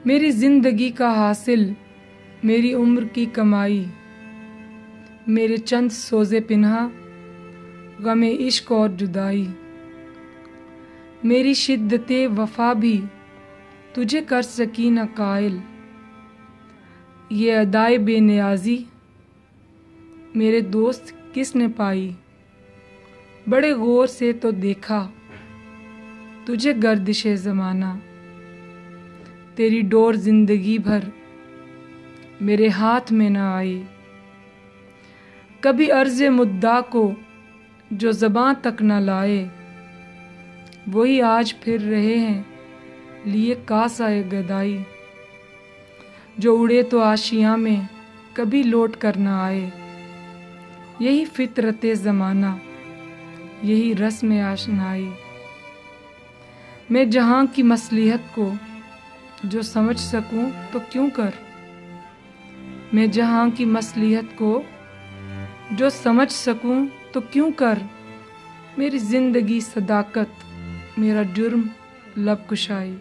میری زندگی کا حاصل، میری عمر کی کمائی، میرے چند سوزے پنہا، غم عشق اور جدائی، میری شدت وفا بھی تجھے کر سکی نہ قائل، یہ ادائے بے نیازی میرے دوست کس نے پائی؟ بڑے غور سے تو دیکھا تجھے گردش زمانہ، تیری ڈور زندگی بھر میرے ہاتھ میں نہ آئی، کبھی عرض مدعا کو جو زباں تک نہ لائے، وہی آج پھر رہے ہیں لیے کاسہ گدائی، جو اڑے تو آشیاں میں کبھی لوٹ کر نہ آئے، یہی فطرت زمانہ، یہی رسم آشنائی، میں جہاں کی مصلحت کو جو سمجھ سکوں تو کیوں کر، میں جہاں کی مصلحت کو جو سمجھ سکوں تو کیوں کر، میری زندگی صداقت، میرا جرم لب کشائی۔